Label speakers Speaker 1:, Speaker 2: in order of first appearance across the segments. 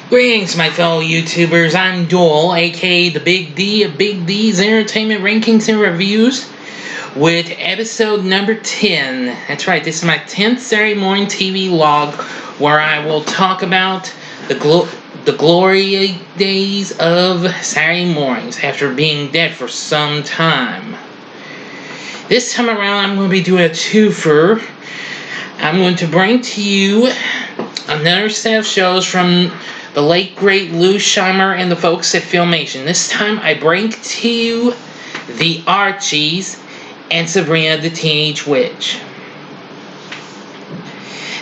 Speaker 1: Greetings, my fellow YouTubers. I'm Doyle, aka the Big D of Big D's Entertainment Rankings and Reviews, with episode number 10. That's right, this is my 10th Saturday Morning TVLog, where I will talk about the glory days of Saturday mornings after being dead for some time. This time around, I'm going to be doing a twofer. I'm going to bring to you another set of shows from the late great Lou Scheimer and the folks at Filmation. This time I bring to you the Archies and Sabrina the Teenage Witch.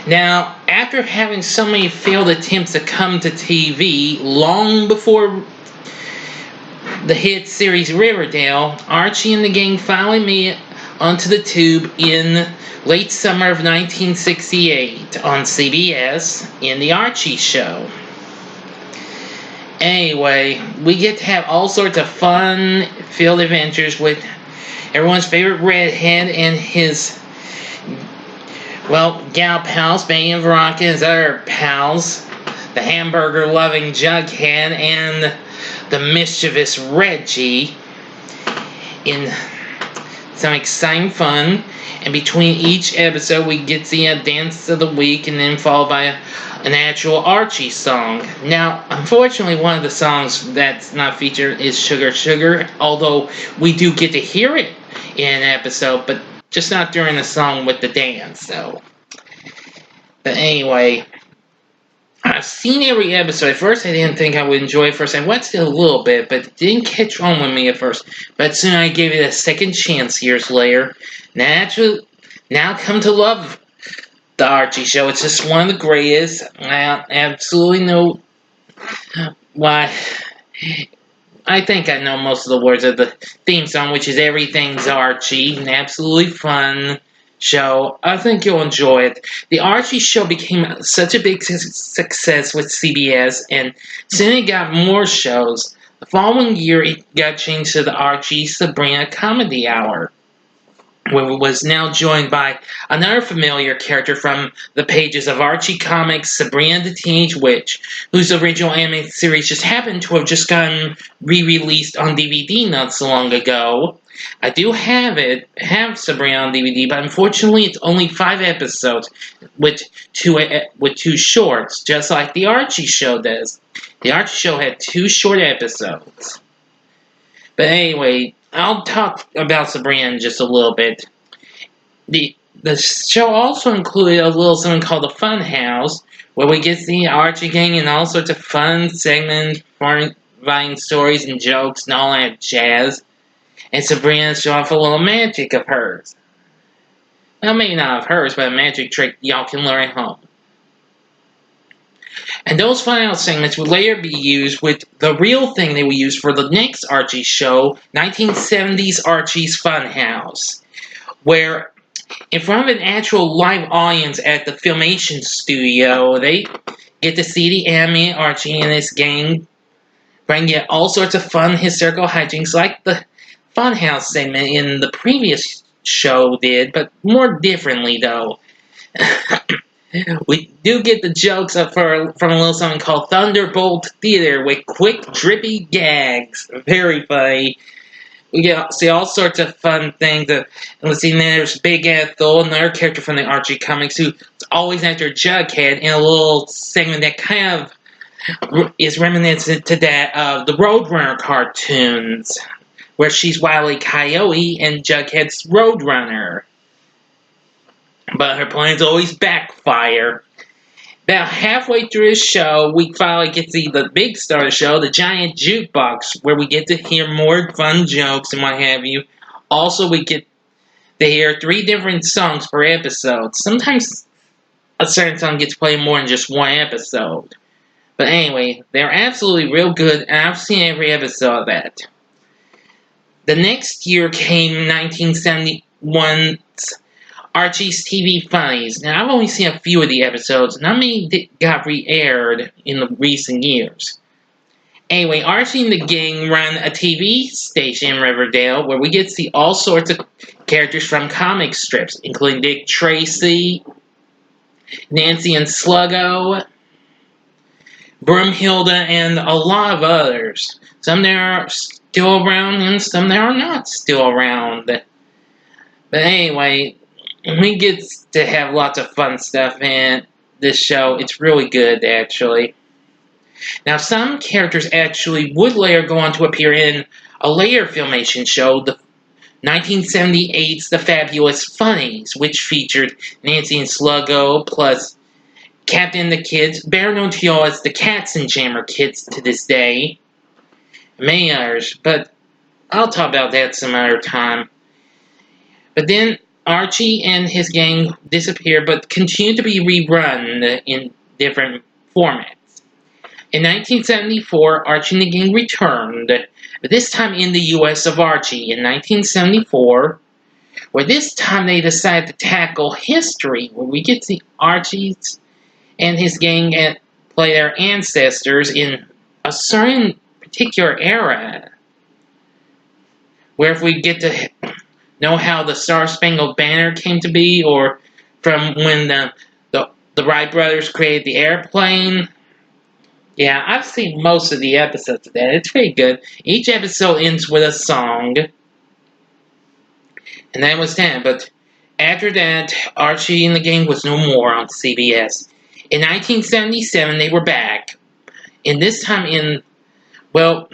Speaker 1: Now, after having so many failed attempts to come to TV long before the hit series Riverdale, Archie and the gang finally made it onto the tube in late summer of 1968 on CBS in The Archie Show. Anyway, we get to have all sorts of fun-filled adventures with everyone's favorite redhead and his, gal pals, Benny and Veronica, and his other pals, the hamburger-loving Jughead and the mischievous Reggie, in some exciting fun. And between each episode, we get the dance of the week, and then followed by an actual Archie song. Now, unfortunately, one of the songs that's not featured is Sugar Sugar, although we do get to hear it in an episode, but just not during the song with the dance, though. But anyway, I've seen every episode. At first, I didn't think I would enjoy it first. I watched it a little bit, but it didn't catch on with me at first. But soon I gave it a second chance years later. Now come to love the Archie Show. It's just one of the greatest. I absolutely know why. I think I know most of the words of the theme song, which is Everything's Archie. An absolutely fun show. I think you'll enjoy it. The Archie Show became such a big success with CBS, and soon it got more shows. The following year, it got changed to the Archie Sabrina Comedy Hour, where it was now joined by another familiar character from the pages of Archie Comics, Sabrina the Teenage Witch, whose original animated series just happened to have just gotten re-released on DVD not so long ago. I do have Sabrina on DVD, but unfortunately it's only 5 episodes with two shorts, just like the Archie Show does. The Archie Show had 2 short episodes. But anyway, I'll talk about Sabrina in just a little bit. The show also included a little something called the Fun House, where we get the Archie gang and all sorts of fun segments, providing stories and jokes and all that jazz. And Sabrina show off a little magic of hers. Well, maybe not of hers, but a magic trick y'all can learn at home. And those final segments would later be used with the real thing they will use for the next Archie show, 1970s Archie's Funhouse, where in front of an actual live audience at the Filmation'S studio, they get to see the animated Archie and his gang bring in all sorts of fun hysterical hijinks like the Funhouse segment in the previous show did, but more differently though. We do get the jokes from a little something called Thunderbolt Theater with quick, drippy gags. Very funny. We get see all sorts of fun things. Let's see, there's Big Ethel, another character from the Archie comics, who's always after Jughead in a little segment that kind of is reminiscent to that of the Roadrunner cartoons, where she's Wile E. Coyote and Jughead's Roadrunner. But her plans always backfire. About halfway through the show, we finally get to see the big star of the show, the giant jukebox, where we get to hear more fun jokes and what have you. Also, we get to hear 3 different songs per episode. Sometimes a certain song gets played more than just one episode. But anyway, they're absolutely real good, and I've seen every episode of that. The next year came 1971's Archie's TV Funnies. Now, I've only seen a few of the episodes, not many got re-aired in the recent years. Anyway, Archie and the gang run a TV station in Riverdale where we get to see all sorts of characters from comic strips, including Dick Tracy, Nancy and Sluggo, Broomhilda, and a lot of others. Some that are still around and some that are not still around. But anyway, we get to have lots of fun stuff in this show. It's really good, actually. Now, some characters actually would later go on to appear in a later Filmation show, the 1978's The Fabulous Funnies, which featured Nancy and Sluggo, plus Captain the Kids, better known to y'all as the Katzenjammer Kids to this day, many others, but I'll talk about that some other time. But then Archie and his gang disappear, but continue to be rerun in different formats. In 1974, Archie and the gang returned, but this time in the US of Archie in 1974, where this time they decided to tackle history, where we get to see Archie's and his gang play their ancestors in a certain particular era, where if we get to know how the Star Spangled Banner came to be, or from when the Wright brothers created the airplane. Yeah, I've seen most of the episodes of that. It's pretty good. Each episode ends with a song. And that was that. But after that, Archie and the gang was no more on CBS. In 1977, they were back. And this time in, well,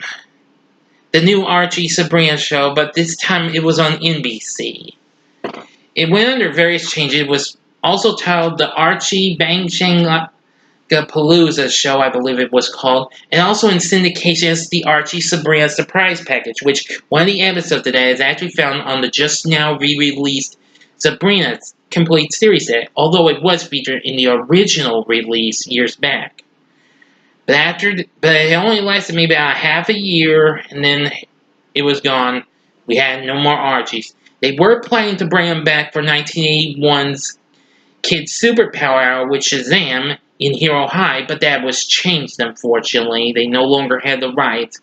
Speaker 1: the new Archie Sabrina show, but this time it was on NBC. It went under various changes. It was also titled the Archie Bang Chang Palooza show, I believe it was called, and also in syndication as the Archie Sabrina Surprise Package, which one of the episodes today is actually found on the just now re-released Sabrina complete series set, although it was featured in the original release years back. But it only lasted maybe about half a year, and then it was gone. We had no more Archies. They were planning to bring them back for 1981's Kids Superpower Hour with Shazam in Hero High, but that was changed, unfortunately. They no longer had the rights.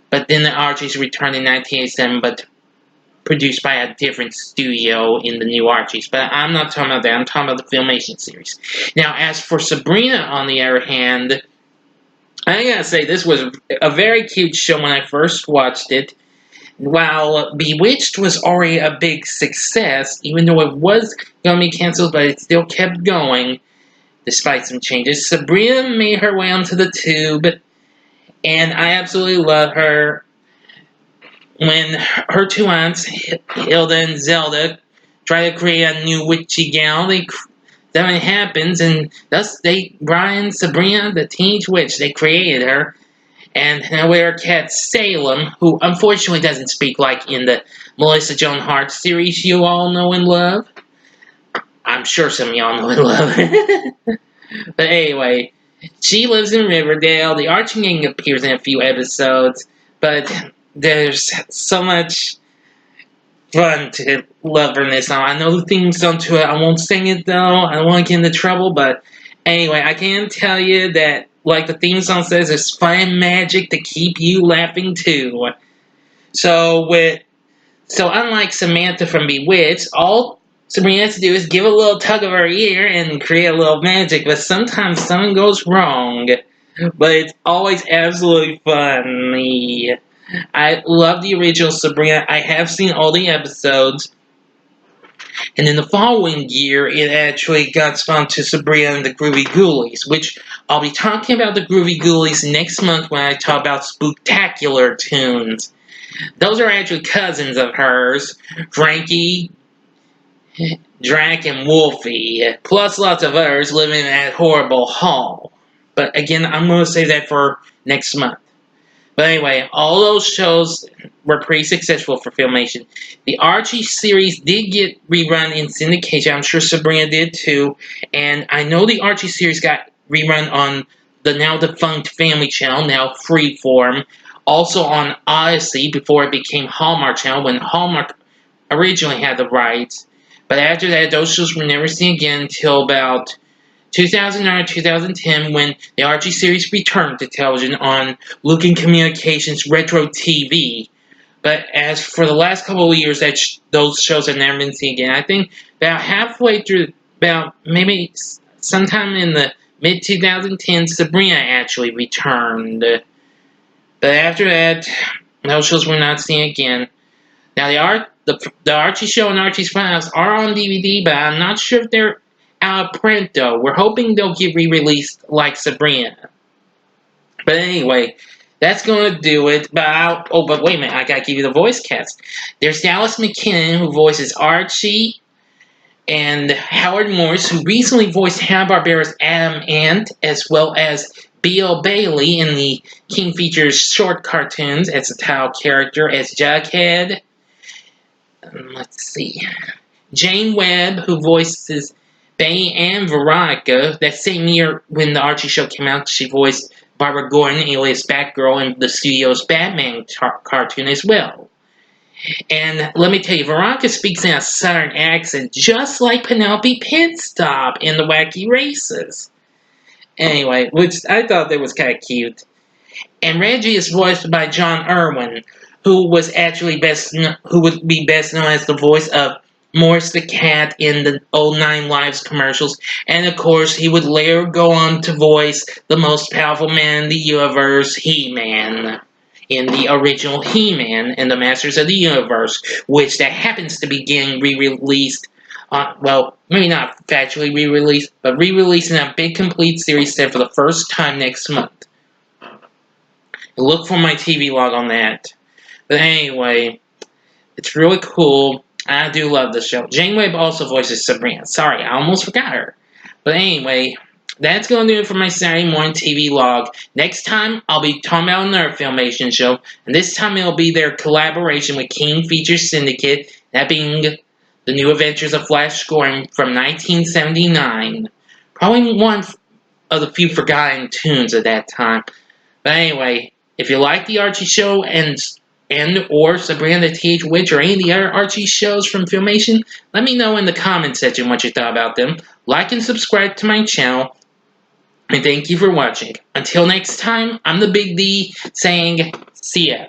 Speaker 1: But then the Archies returned in 1987, but produced by a different studio in the new Archies. But I'm not talking about that. I'm talking about the Filmation series. Now, as for Sabrina, on the other hand, I gotta say, this was a very cute show when I first watched it. While Bewitched was already a big success, even though it was going to be canceled, but it still kept going, despite some changes. Sabrina made her way onto the tube, and I absolutely love her. When her two aunts, Hilda and Zelda, try to create a new witchy gal, that happens, and thus Brian, Sabrina the Teenage Witch, they created her. And now with her cat Salem, who unfortunately doesn't speak like in the Melissa Joan Hart series you all know and love. I'm sure some of y'all know and love. But anyway, she lives in Riverdale. The Archie gang appears in a few episodes, but there's so much fun to love her in this song. I know the theme song to it. I won't sing it though. I don't want to get into trouble, but anyway, I can tell you that, like the theme song says, it's fun and magic to keep you laughing too. So unlike Samantha from Bewitched, all Sabrina has to do is give a little tug of her ear and create a little magic, but sometimes something goes wrong. But it's always absolutely funny. I love the original Sabrina. I have seen all the episodes. And in the following year, it actually got spun to Sabrina and the Groovy Ghoulies, which I'll be talking about the Groovy Ghoulies next month when I talk about Spooktacular Tunes. Those are actually cousins of hers, Frankie, Drac, and Wolfie, plus lots of others living in that horrible hall. But again, I'm going to save that for next month. But anyway, all those shows were pretty successful for Filmation. The Archie series did get rerun in syndication. I'm sure Sabrina did too. And I know the Archie series got rerun on the now defunct Family Channel, now Freeform. Also on Odyssey before it became Hallmark Channel, when Hallmark originally had the rights. But after that, those shows were never seen again until about 2009 or 2010, when the Archie series returned to television on Lucan Communications Retro TV. But as for the last couple of years, those shows have never been seen again. I think about halfway through, about maybe sometime in the mid-2010, Sabrina actually returned. But after that, those shows were not seen again. Now, the Archie show and Archie's Funhouse are on DVD, but I'm not sure if they're out of print, though. We're hoping they'll get re-released like Sabrina. But anyway, that's going to do it. But wait a minute, I got to give you the voice cast. There's Dallas McKinnon, who voices Archie, and Howard Morris, who recently voiced Hanna-Barbera's Adam Ant, as well as B.L. Bailey in the King Features short cartoons as the title character as Jughead. Let's see. Jane Webb, who voices Bay and Veronica. That same year when the Archie show came out, she voiced Barbara Gordon, alias Batgirl, in the studio's Batman cartoon as well. And let me tell you, Veronica speaks in a southern accent, just like Penelope Pitstop in The Wacky Races. Anyway, which I thought that was kind of cute. And Reggie is voiced by John Irwin, who would be best known as the voice of Morris the Cat in the old Nine Lives commercials, and of course he would later go on to voice the most powerful man in the universe, He-Man, in the original He-Man and the Masters of the Universe, which that happens to be getting re-released. Well, maybe not factually re-released, but re-released in a big complete series set for the first time next month. Look for my TV log on that. But anyway, it's really cool. I do love the show. Jane Webb also voices Sabrina. Sorry, I almost forgot her. But anyway, that's going to do it for my Saturday morning TV log. Next time, I'll be talking about another Filmation show. And this time, it'll be their collaboration with King Features Syndicate. That being The New Adventures of Flash Gordon from 1979. Probably one of the few forgotten tunes at that time. But anyway, if you like the Archie show and or Sabrina the Teenage Witch or any of the other Archie shows from Filmation, let me know in the comments section what you thought about them. Like and subscribe to my channel. And thank you for watching. Until next time, I'm the Big D saying, see ya.